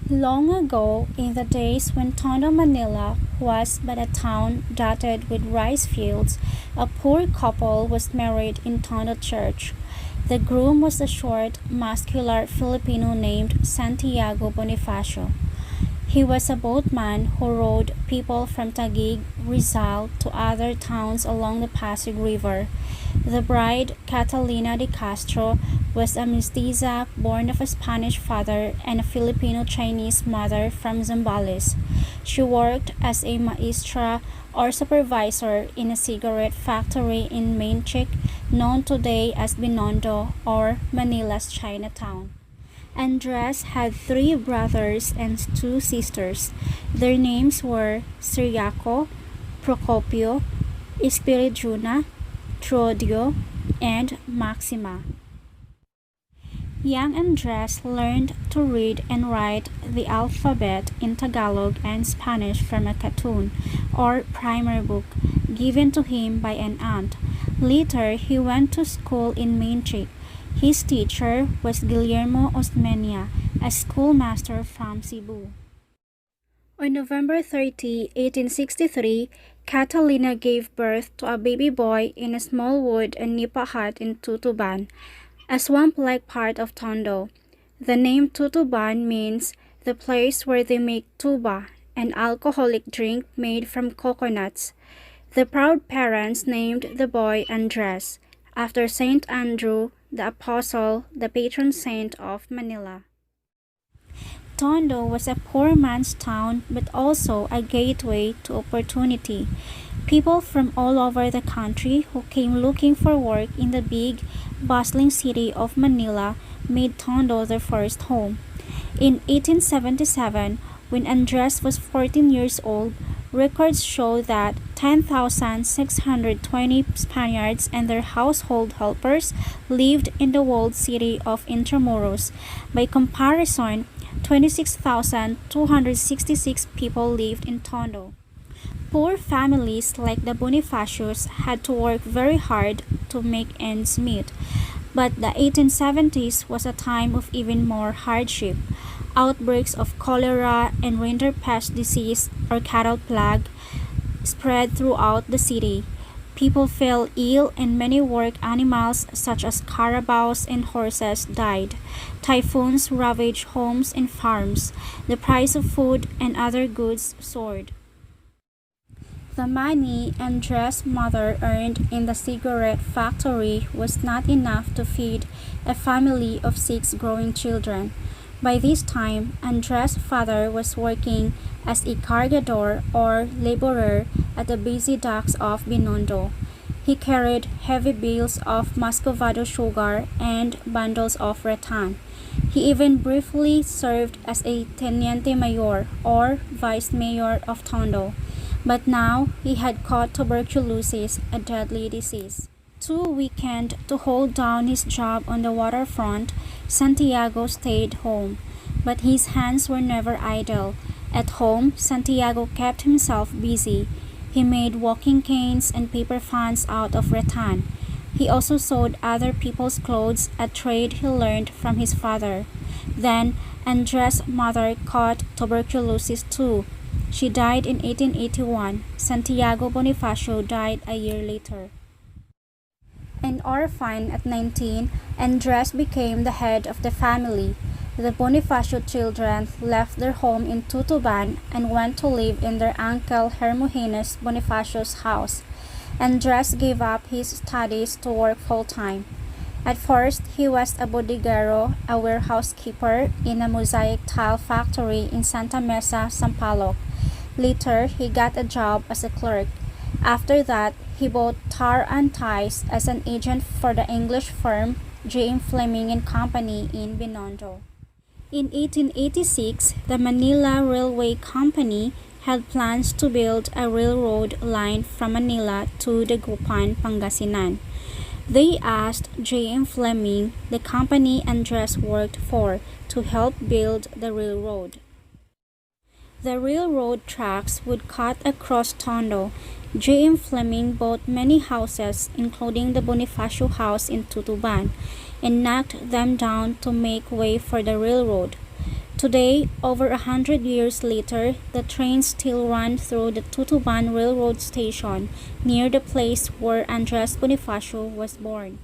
Long ago, in the days when Tondo, Manila was but a town dotted with rice fields, a poor couple was married in Tondo Church. The groom was a short, muscular Filipino named Santiago Bonifacio. He was a boatman who rowed people from Taguig, Rizal to other towns along the Pasig River. The bride, Catalina de Castro, was a mestiza born of a Spanish father and a Filipino-Chinese mother from Zambales. She worked as a maestra or supervisor in a cigarette factory in Mainchic, known today as Binondo or Manila's Chinatown. Andres had three brothers and two sisters. Their names were Siriaco, Procopio, Espiriduna, Trodio, and Maxima. Young Andres learned to read and write the alphabet in Tagalog and Spanish from a cartoon, or primer book, given to him by an aunt. Later, he went to school in Mainchic. His teacher was Guillermo Osmeña, a schoolmaster from Cebu. On November 30, 1863, Catalina gave birth to a baby boy in a small wood and nipa hut in Tutuban, a swamp-like part of Tondo. The name Tutuban means the place where they make tuba, an alcoholic drink made from coconuts. The proud parents named the boy Andres, after Saint Andrew, the apostle, the patron saint of Manila. Tondo was a poor man's town but also a gateway to opportunity. People from all over the country who came looking for work in the big, bustling city of Manila made Tondo their first home. In 1877, when Andres was 14 years old, records show that 10,620 Spaniards and their household helpers lived in the walled city of Intramuros. By comparison, 26,266 people lived in Tondo. Poor families like the Bonifacios had to work very hard to make ends meet, but the 1870s was a time of even more hardship. Outbreaks of cholera and rinderpest disease or cattle plague spread throughout the city. People fell ill and many work animals such as carabaos and horses died. Typhoons ravaged homes and farms. The price of food and other goods soared. The money Andres' mother earned in the cigarette factory was not enough to feed a family of 6 growing children. By this time, Andres' father was working as a cargador or laborer at the busy docks of Binondo. He carried heavy bales of Muscovado sugar and bundles of rattan. He even briefly served as a teniente mayor or vice mayor of Tondo, but now he had caught tuberculosis, a deadly disease. Too weakened to hold down his job on the waterfront, Santiago stayed home. But his hands were never idle. At home, Santiago kept himself busy. He made walking canes and paper fans out of rattan. He also sewed other people's clothes, a trade he learned from his father. Then, Andres' mother caught tuberculosis too. She died in 1881. Santiago Bonifacio died a year later. An orphan at 19, Andres became the head of the family. The Bonifacio children left their home in Tutuban and went to live in their uncle Hermogenes Bonifacio's house. Andres gave up his studies to work full-time. At first, he was a bodeguero, a warehouse keeper in a mosaic tile factory in Santa Mesa, Sampaloc. Later, he got a job as a clerk. After that, he bought tar and ties as an agent for the English firm J.M. Fleming and Company in Binondo. In 1886, the Manila Railway Company had plans to build a railroad line from Manila to Dagupan, Pangasinan. They asked J.M. Fleming, the company Andres worked for, to help build the railroad. The railroad tracks would cut across Tondo. J.M. Fleming bought many houses, including the Bonifacio house in Tutuban, and knocked them down to make way for the railroad. Today, over 100 years later, the trains still run through the Tutuban Railroad Station near the place where Andres Bonifacio was born.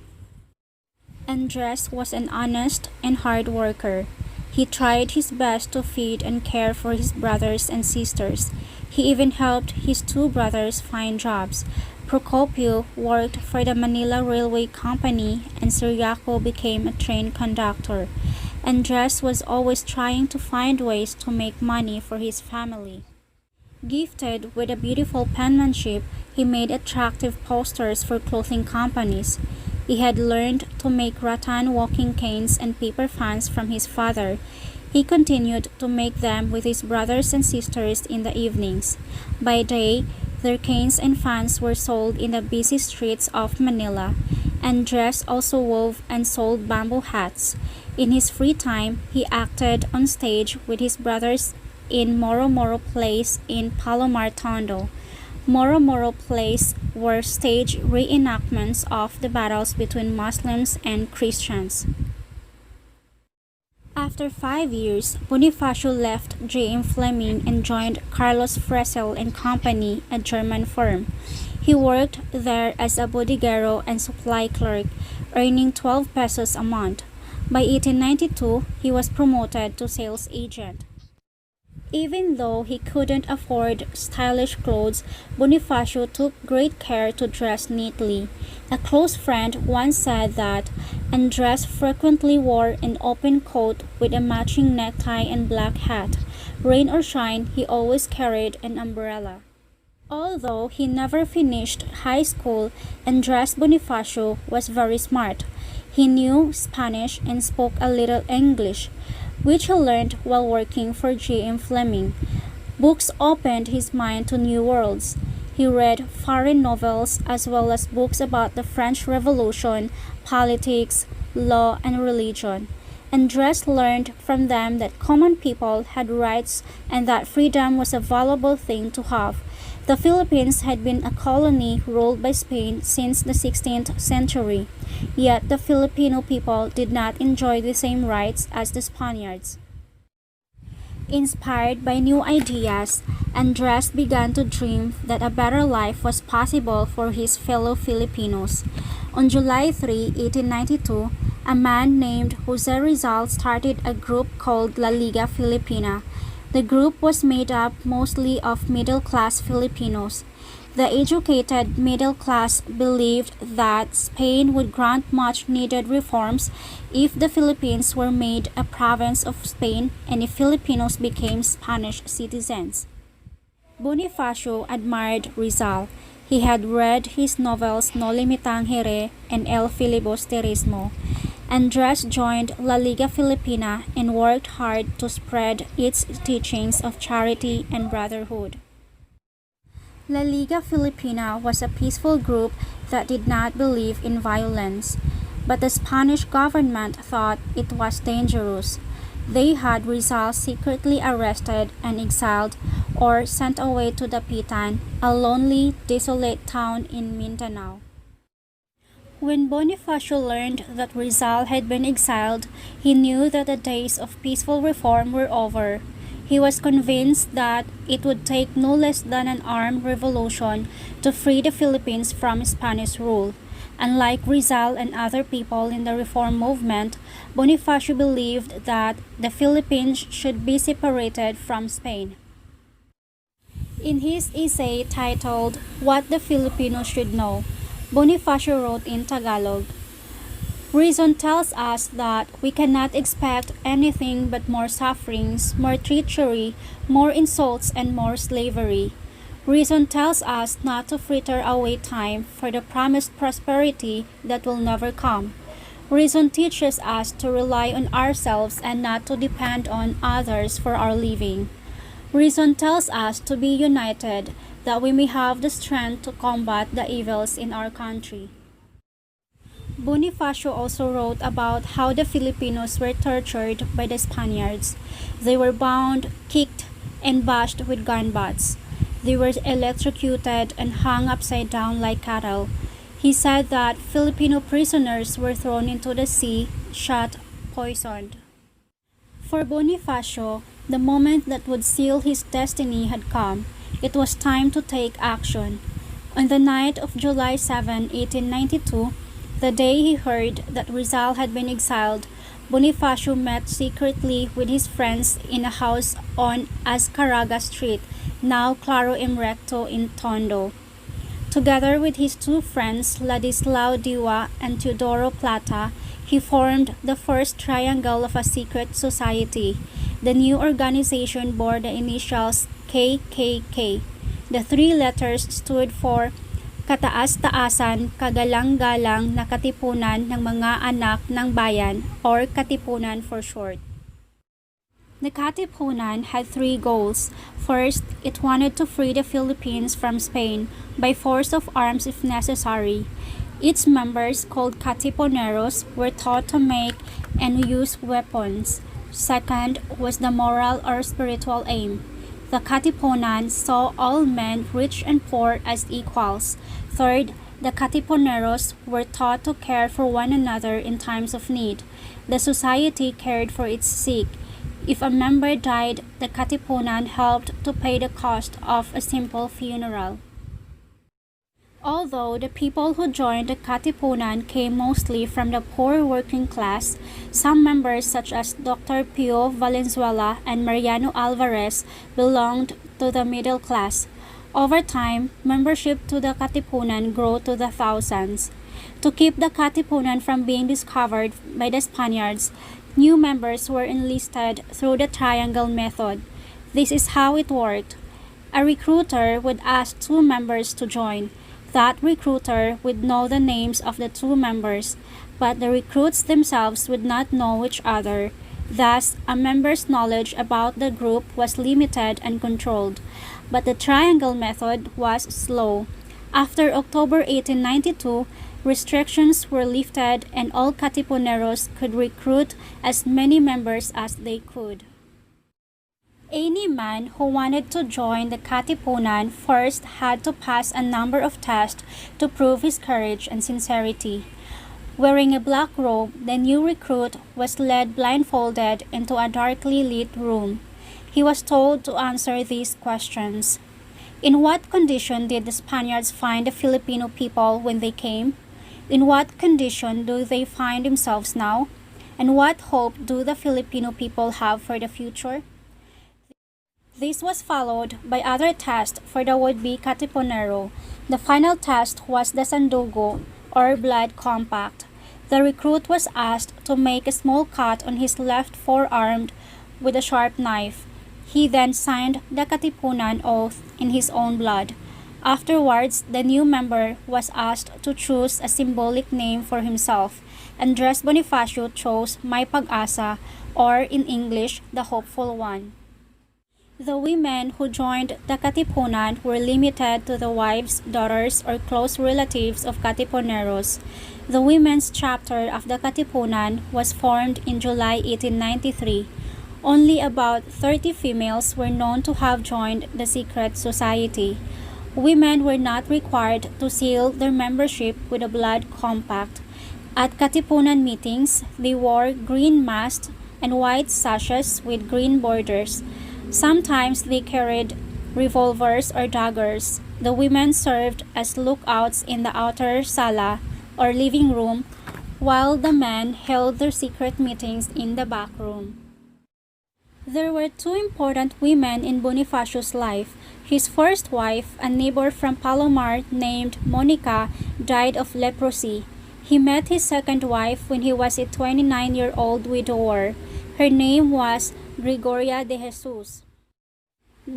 Andres was an honest and hard worker. He tried his best to feed and care for his brothers and sisters. He even helped his two brothers find jobs. Procopio worked for the Manila Railway Company and Ciriaco became a train conductor. Andres was always trying to find ways to make money for his family. Gifted with a beautiful penmanship, he made attractive posters for clothing companies. He had learned to make rattan walking canes and paper fans from his father. He continued to make them with his brothers and sisters in the evenings. By day, their canes and fans were sold in the busy streets of Manila. Andres also wove and sold bamboo hats. In his free time, he acted on stage with his brothers in Moro Moro plays in Palomar, Tondo. Moro Moro plays were stage reenactments of the battles between Muslims and Christians. After 5 years, Bonifacio left J.M. Fleming and joined Carlos Fresel and Company, a German firm. He worked there as a bodeguero and supply clerk, earning 12 pesos a month. By 1892, he was promoted to sales agent. Even though he couldn't afford stylish clothes, Bonifacio took great care to dress neatly. A close friend once said that Andres frequently wore an open coat with a matching necktie and black hat. Rain or shine, he always carried an umbrella. Although he never finished high school, Andres Bonifacio was very smart. He knew Spanish and spoke a little English, which he learned while working for J.M. Fleming. Books opened his mind to new worlds. He read foreign novels as well as books about the French Revolution, politics, law, and religion. Andres learned from them that common people had rights and that freedom was a valuable thing to have. The Philippines had been a colony ruled by Spain since the 16th century, yet the Filipino people did not enjoy the same rights as the Spaniards. Inspired by new ideas, Andres began to dream that a better life was possible for his fellow Filipinos. On July 3, 1892, a man named Jose Rizal started a group called La Liga Filipina. The group was made up mostly of middle-class Filipinos. The educated middle class believed that Spain would grant much-needed reforms if the Philippines were made a province of Spain and if Filipinos became Spanish citizens. Bonifacio admired Rizal. He had read his novels No Limitang Here and El Filibusterismo. Andres joined La Liga Filipina and worked hard to spread its teachings of charity and brotherhood. La Liga Filipina was a peaceful group that did not believe in violence, but the Spanish government thought it was dangerous. They had Rizal secretly arrested and exiled or sent away to Dapitan, a lonely, desolate town in Mindanao. When Bonifacio learned that Rizal had been exiled, he knew that the days of peaceful reform were over. He was convinced that it would take no less than an armed revolution to free the Philippines from Spanish rule. Unlike Rizal and other people in the reform movement, Bonifacio believed that the Philippines should be separated from Spain. In his essay titled What the Filipinos Should Know, Bonifacio wrote in Tagalog, "Reason tells us that we cannot expect anything but more sufferings, more treachery, more insults, and more slavery. Reason tells us not to fritter away time for the promised prosperity that will never come. Reason teaches us to rely on ourselves and not to depend on others for our living. Reason tells us to be united, that we may have the strength to combat the evils in our country." Bonifacio also wrote about how the Filipinos were tortured by the Spaniards. They were bound, kicked, and bashed with gun butts. They were electrocuted and hung upside down like cattle. He said that Filipino prisoners were thrown into the sea, shot, poisoned. For Bonifacio, the moment that would seal his destiny had come. It was time to take action. On the night of July 7, 1892, the day he heard that Rizal had been exiled, Bonifacio met secretly with his friends in a house on Azcaraga Street, now Claro Imrecto in Tondo. Together with his two friends, Ladislao Diwa and Teodoro Plata, he formed the first triangle of a secret society. The new organization bore the initials KKK. The three letters stood for Kataas-Taasan Kagalang-Galang na Katipunan ng Mga Anak ng Bayan, or Katipunan for short. The Katipunan had three goals. First, it wanted to free the Philippines from Spain by force of arms if necessary. Its members, called Katipuneros, were taught to make and use weapons. Second was the moral or spiritual aim. The Katipunan saw all men, rich and poor, as equals. Third, the Katipuneros were taught to care for one another in times of need. The society cared for its sick. If a member died, the Katipunan helped to pay the cost of a simple funeral. Although the people who joined the Katipunan came mostly from the poor working class, some members such as Dr. Pio Valenzuela and Mariano Alvarez belonged to the middle class. Over time, membership to the Katipunan grew to the thousands. To keep the Katipunan from being discovered by the Spaniards, new members were enlisted through the triangle method. This is how it worked. A recruiter would ask two members to join. That recruiter would know the names of the two members, but the recruits themselves would not know each other. Thus, a member's knowledge about the group was limited and controlled. But the triangle method was slow. After October 1892, restrictions were lifted and all Katipuneros could recruit as many members as they could. Any man who wanted to join the Katipunan first had to pass a number of tests to prove his courage and sincerity. Wearing a black robe, the new recruit was led blindfolded into a darkly lit room. He was told to answer these questions. In what condition did the Spaniards find the Filipino people when they came? In what condition do they find themselves now? And what hope do the Filipino people have for the future? This was followed by other tests for the would-be Katipunero. The final test was the Sandugo, or blood compact. The recruit was asked to make a small cut on his left forearm with a sharp knife. He then signed the Katipunan oath in his own blood. Afterwards, the new member was asked to choose a symbolic name for himself. Andres Bonifacio chose May Pag-asa, or in English, the Hopeful One. The women who joined the Katipunan were limited to the wives, daughters, or close relatives of Katipuneros. The women's chapter of the Katipunan was formed in July 1893. Only about 30 females were known to have joined the secret society. Women were not required to seal their membership with a blood compact. At Katipunan meetings, they wore green masks and white sashes with green borders. Sometimes they carried revolvers or daggers. The women served as lookouts in the outer sala or living room, while the men held their secret meetings in the back room. There were two important women in Bonifacio's life. His first wife, a neighbor from Palomar named Monica, died of leprosy. He met his second wife when he was a 29-year-old widower. Her name was Gregoria de Jesus.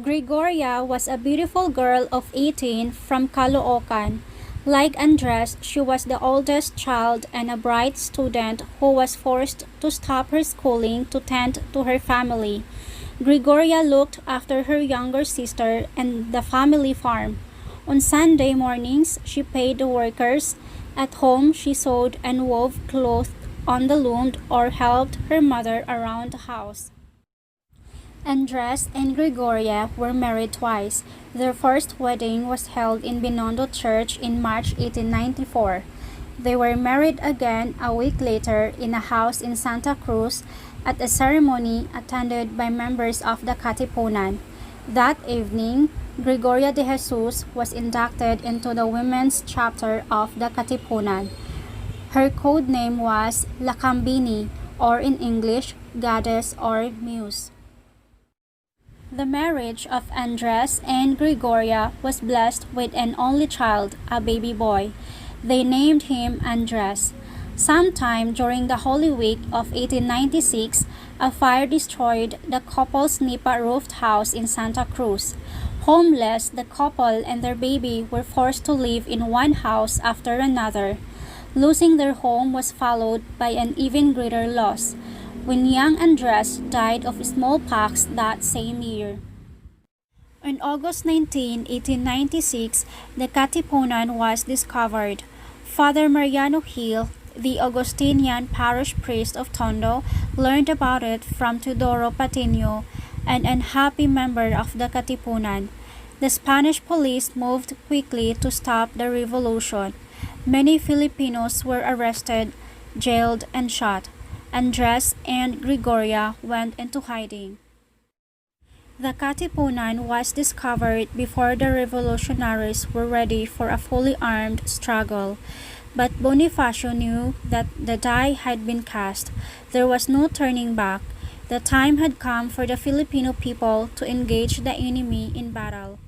Gregoria was a beautiful girl of 18 from Caloocan. Like Andres, she was the oldest child and a bright student who was forced to stop her schooling to tend to her family. Gregoria looked after her younger sister and the family farm. On Sunday mornings, she paid the workers. At home, she sewed and wove clothes on the loom or helped her mother around the house. Andres and Gregoria were married twice. Their first wedding was held in Binondo Church in March 1894. They were married again a week later in a house in Santa Cruz at a ceremony attended by members of the Katipunan. That evening, Gregoria de Jesus was inducted into the women's chapter of the Katipunan. Her code name was Lakambini, or in English, Goddess or Muse. The marriage of Andres and Gregoria was blessed with an only child, a baby boy. They named him Andres. Sometime during the Holy Week of 1896, a fire destroyed the couple's nipa-roofed house in Santa Cruz. Homeless, the couple and their baby were forced to live in one house after another. Losing their home was followed by an even greater loss, when young Andres died of smallpox that same year. On August 19, 1896, the Katipunan was discovered. Father Mariano Hill, the Augustinian parish priest of Tondo, learned about it from Teodoro Patino, an unhappy member of the Katipunan. The Spanish police moved quickly to stop the revolution. Many Filipinos were arrested, jailed, and shot. Andres and Gregoria went into hiding. The Katipunan was discovered before the revolutionaries were ready for a fully armed struggle. But Bonifacio knew that the die had been cast. There was no turning back. The time had come for the Filipino people to engage the enemy in battle.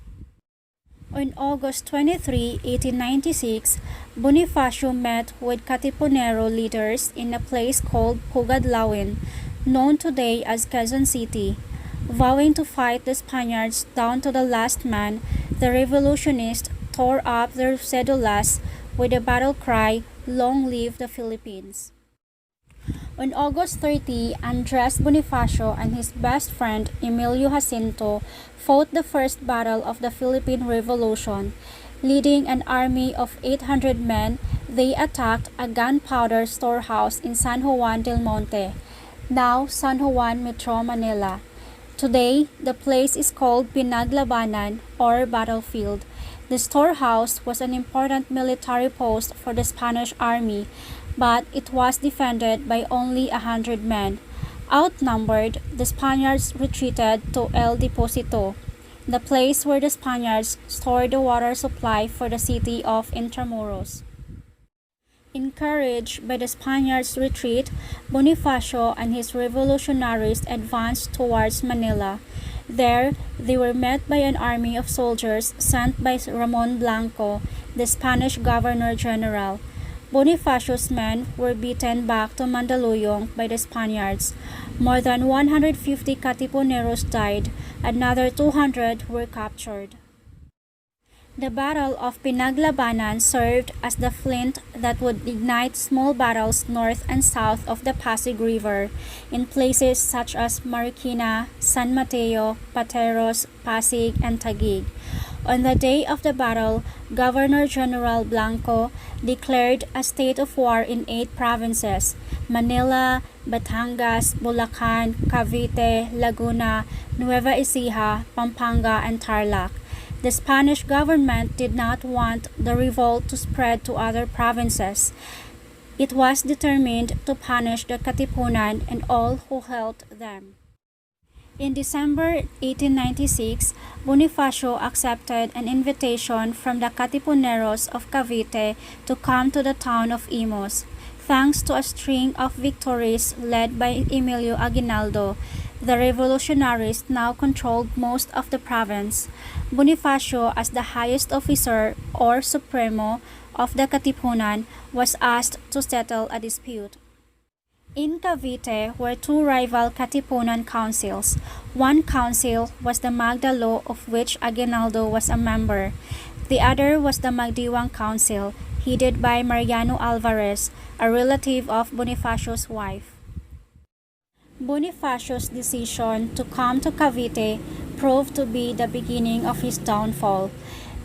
On August 23, 1896, Bonifacio met with Katipunero leaders in a place called Pugadlawin, known today as Quezon City. Vowing to fight the Spaniards down to the last man, the revolutionists tore up their cedulas with the battle cry, "Long live the Philippines." On August 30, Andres Bonifacio and his best friend Emilio Jacinto fought the first battle of the Philippine Revolution. Leading an army of 800 men, they attacked a gunpowder storehouse in San Juan del Monte, now San Juan Metro, Manila. Today, the place is called Pinaglabanan, or battlefield. The storehouse was an important military post for the Spanish army, but it was defended by only 100 men. Outnumbered, the Spaniards retreated to El Deposito, the place where the Spaniards stored the water supply for the city of Intramuros. Encouraged by the Spaniards' retreat, Bonifacio and his revolutionaries advanced towards Manila. There, they were met by an army of soldiers sent by Ramon Blanco, the Spanish Governor-General. Bonifacio's men were beaten back to Mandaluyong by the Spaniards. More than 150 Katipuneros died, another 200 were captured. The Battle of Pinaglabanan served as the flint that would ignite small battles north and south of the Pasig River in places such as Marikina, San Mateo, Pateros, Pasig, and Taguig. On the day of the battle, Governor-General Blanco declared a state of war in 8 provinces: Manila, Batangas, Bulacan, Cavite, Laguna, Nueva Ecija, Pampanga, and Tarlac. The Spanish government did not want the revolt to spread to other provinces. It was determined to punish the Katipunan and all who helped them. In December 1896, Bonifacio accepted an invitation from the Katipuneros of Cavite to come to the town of Imus. Thanks to a string of victories led by Emilio Aguinaldo, the revolutionaries now controlled most of the province. Bonifacio, as the highest officer or supremo of the Katipunan, was asked to settle a dispute. In Cavite were 2 rival Katipunan councils. One council was the Magda Law, of which Aguinaldo was a member. The other was the Magdiwang Council, headed by Mariano Alvarez, a relative of Bonifacio's wife. Bonifacio's decision to come to Cavite proved to be the beginning of his downfall.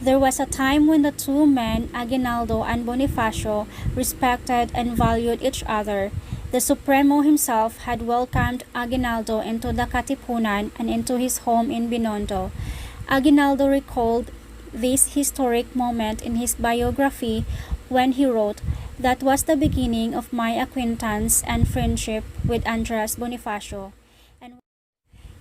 There was a time when the 2 men, Aguinaldo and Bonifacio, respected and valued each other. The Supremo himself had welcomed Aguinaldo into the Katipunan and into his home in Binondo. Aguinaldo recalled this historic moment in his biography when he wrote, That was the beginning of my acquaintance and friendship with Andres Bonifacio.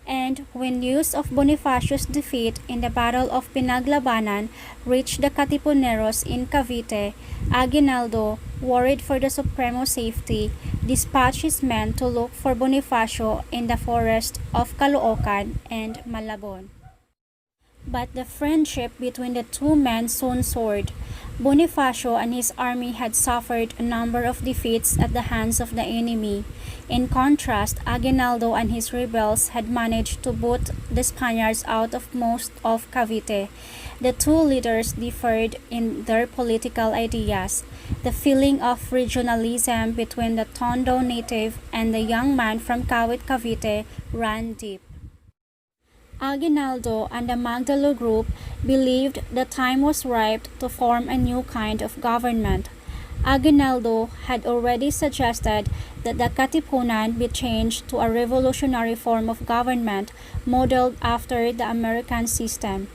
And when news of Bonifacio's defeat in the Battle of Pinaglabanan reached the Katipuneros in Cavite, Aguinaldo, worried for the Supremo safety, dispatched his men to look for Bonifacio in the forest of Caloocan and Malabon. But the friendship between the two men soon soared. Bonifacio and his army had suffered a number of defeats at the hands of the enemy. In contrast, Aguinaldo and his rebels had managed to boot the Spaniards out of most of Cavite. The two leaders differed in their political ideas. The feeling of regionalism between the Tondo native and the young man from Kawit Cavite ran deep. Aguinaldo and the Magdalo group believed the time was ripe to form a new kind of government. Aguinaldo had already suggested that the Katipunan be changed to a revolutionary form of government modeled after the American system.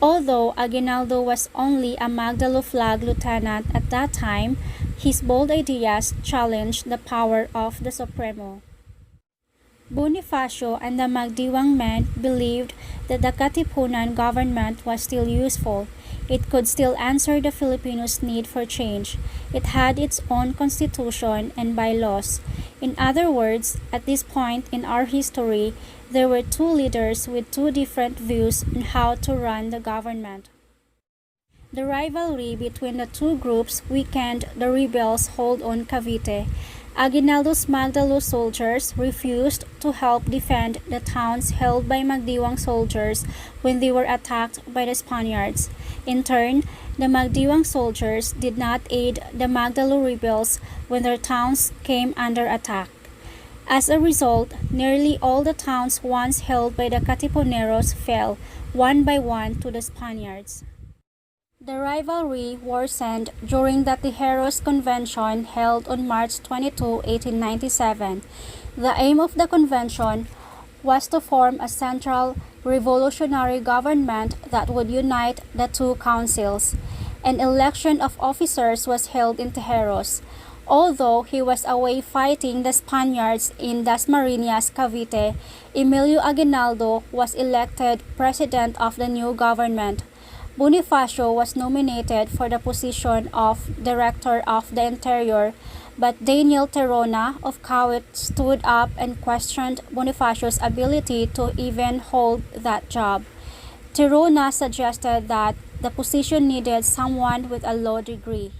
Although Aguinaldo was only a Magdalo flag lieutenant at that time, his bold ideas challenged the power of the Supremo. Bonifacio and the Magdiwang men believed that the Katipunan government was still useful. It could still answer the Filipinos' need for change. It had its own constitution and bylaws. In other words, at this point in our history, there were two leaders with two different views on how to run the government. The rivalry between the two groups weakened the rebels' hold on Cavite. Aguinaldo's Magdalo soldiers refused to help defend the towns held by Magdiwang soldiers when they were attacked by the Spaniards. In turn, the Magdiwang soldiers did not aid the Magdalo rebels when their towns came under attack. As a result, nearly all the towns once held by the Katipuneros fell, one by one, to the Spaniards. The rivalry worsened during the Tijeras Convention held on March 22, 1897. The aim of the convention was to form a central revolutionary government that would unite the two councils. An election of officers was held in Tijeras. Although he was away fighting the Spaniards in Dasmariñas, Cavite, Emilio Aguinaldo was elected president of the new government. Bonifacio was nominated for the position of Director of the Interior, but Daniel Terona of Kawit stood up and questioned Bonifacio's ability to even hold that job. Terona suggested that the position needed someone with a law degree.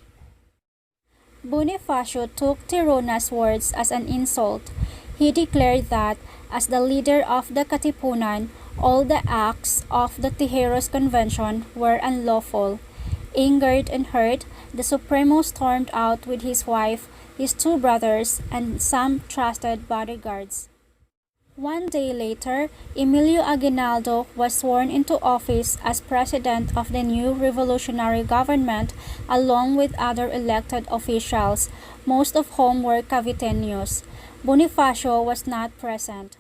Bonifacio took Terona's words as an insult. He declared that, as the leader of the Katipunan, all the acts of the Tijeras Convention were unlawful. Angered and hurt, the Supremo stormed out with his wife, his two brothers, and some trusted bodyguards. One day later, Emilio Aguinaldo was sworn into office as president of the new revolutionary government along with other elected officials, most of whom were Caviteños. Bonifacio was not present.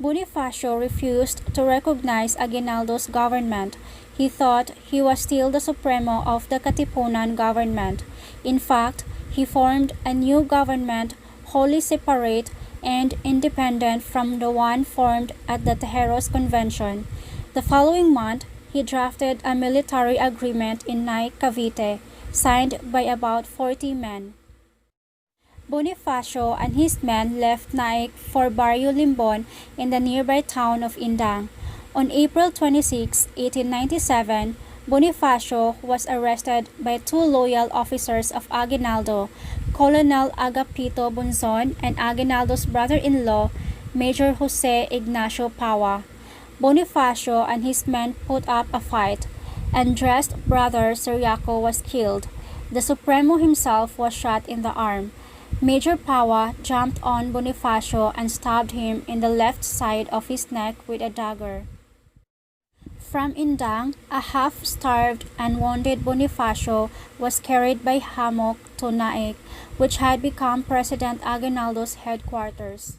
Bonifacio refused to recognize Aguinaldo's government. He thought he was still the Supremo of the Katipunan government. In fact, he formed a new government wholly separate and independent from the one formed at the Tijeras Convention. The following month, he drafted a military agreement in Naik, Cavite, signed by about 40 men. Bonifacio and his men left Naik for Barrio Limbon in the nearby town of Indang. On April 26, 1897, Bonifacio was arrested by two loyal officers of Aguinaldo, Colonel Agapito Bunzon and Aguinaldo's brother-in-law, Major Jose Ignacio Paua. Bonifacio and his men put up a fight. Andres' brother Ciriaco was killed. The Supremo himself was shot in the arm. Major Paua jumped on Bonifacio and stabbed him in the left side of his neck with a dagger. From Indang, a half-starved and wounded Bonifacio was carried by hammock to Naik, which had become President Aguinaldo's headquarters.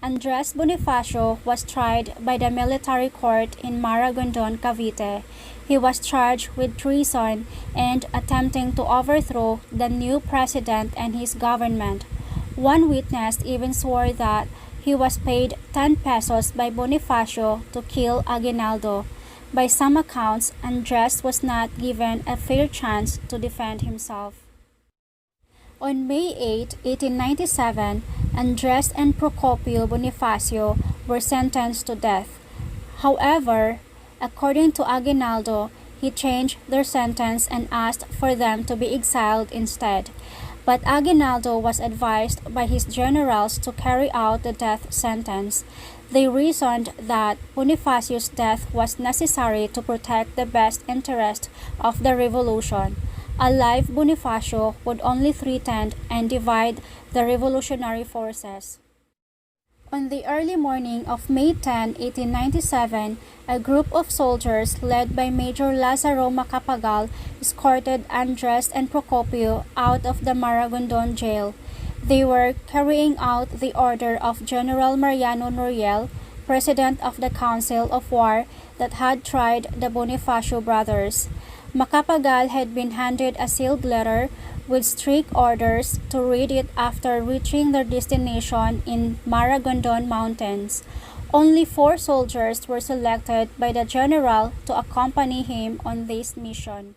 Andres Bonifacio was tried by the military court in Maragondon, Cavite. He was charged with treason and attempting to overthrow the new president and his government. One witness even swore that he was paid 10 pesos by Bonifacio to kill Aguinaldo. By some accounts, Andres was not given a fair chance to defend himself. On May 8, 1897, Andres and Procopio Bonifacio were sentenced to death. However, according to Aguinaldo, he changed their sentence and asked for them to be exiled instead. But Aguinaldo was advised by his generals to carry out the death sentence. They reasoned that Bonifacio's death was necessary to protect the best interest of the revolution. A live Bonifacio would only threaten and divide the revolutionary forces. On the early morning of May 10, 1897, a group of soldiers led by Major Lazaro Macapagal escorted Andres and Procopio out of the Maragondon jail. They were carrying out the order of General Mariano Noriel, President of the Council of War that had tried the Bonifacio brothers. Macapagal had been handed a sealed letter with strict orders to read it after reaching their destination in Maragondon Mountains. Only 4 soldiers were selected by the general to accompany him on this mission.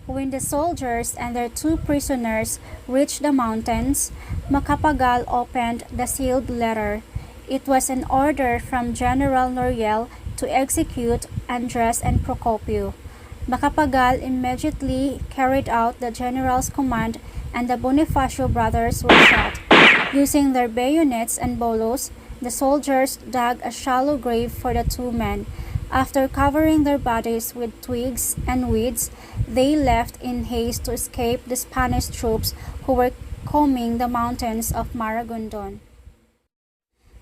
When the soldiers and their 2 prisoners reached the mountains, Macapagal opened the sealed letter. It was an order from General Noriel to execute Andres and Procopio. Macapagal immediately carried out the general's command and the Bonifacio brothers were shot. Using their bayonets and bolos, the soldiers dug a shallow grave for the 2 men. After covering their bodies with twigs and weeds, they left in haste to escape the Spanish troops who were combing the mountains of Maragondon.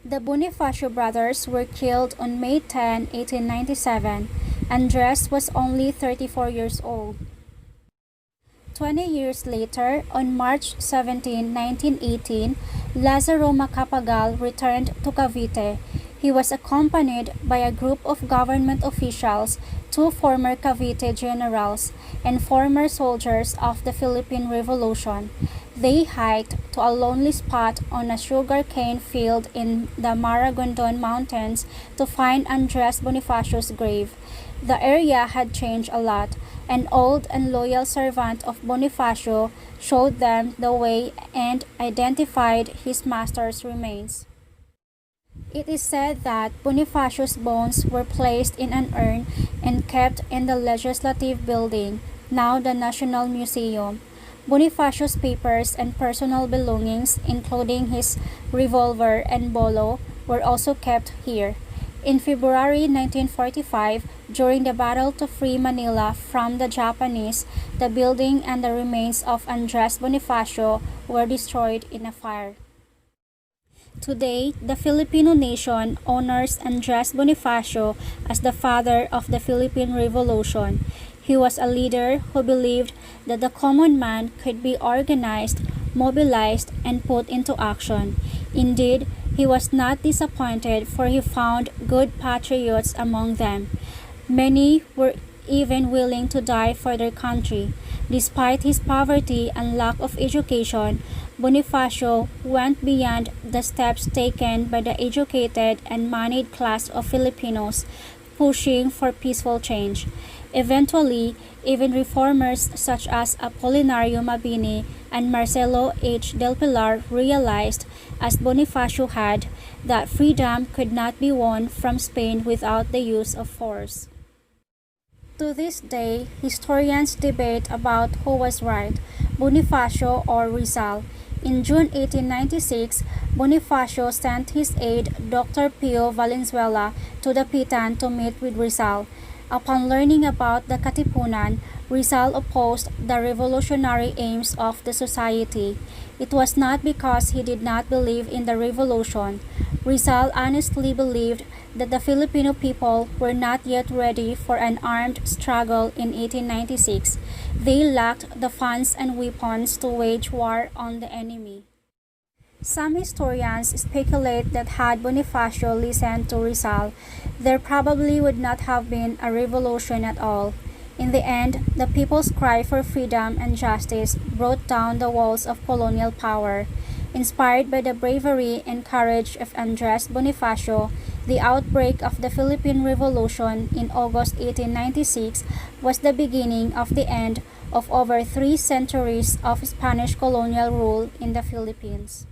The Bonifacio brothers were killed on May 10, 1897. Andres was only 34 years old. 20 years later, on March 17, 1918, Lazaro Macapagal returned to Cavite. He was accompanied by a group of government officials, 2 former Cavite generals, and former soldiers of the Philippine Revolution. They hiked to a lonely spot on a sugarcane field in the Maragondon Mountains to find Andres Bonifacio's grave. The area had changed a lot. An old and loyal servant of Bonifacio showed them the way and identified his master's remains. It is said that Bonifacio's bones were placed in an urn and kept in the Legislative Building, now the National Museum. Bonifacio's papers and personal belongings, including his revolver and bolo, were also kept here. In February 1945, during the battle to free Manila from the Japanese, the building and the remains of Andres Bonifacio were destroyed in a fire. Today, the Filipino nation honors Andres Bonifacio as the father of the Philippine Revolution. He was a leader who believed that the common man could be organized, mobilized, and put into action. Indeed, he was not disappointed, for he found good patriots among them. Many were even willing to die for their country. Despite his poverty and lack of education, Bonifacio went beyond the steps taken by the educated and moneyed class of Filipinos, pushing for peaceful change. Eventually, even reformers such as Apolinario Mabini and Marcelo H. del Pilar realized, as Bonifacio had, that freedom could not be won from Spain without the use of force. To this day, historians debate about who was right, Bonifacio or Rizal. In June 1896, Bonifacio sent his aide Dr. Pio Valenzuela to the Pitan to meet with Rizal. Upon learning about the Katipunan, Rizal opposed the revolutionary aims of the society. It was not because he did not believe in the revolution. Rizal honestly believed that the Filipino people were not yet ready for an armed struggle in 1896. They lacked the funds and weapons to wage war on the enemy. Some historians speculate that had Bonifacio listened to Rizal, there probably would not have been a revolution at all. In the end, the people's cry for freedom and justice brought down the walls of colonial power. Inspired by the bravery and courage of Andres Bonifacio, the outbreak of the Philippine Revolution in August 1896 was the beginning of the end of over 3 centuries of Spanish colonial rule in the Philippines.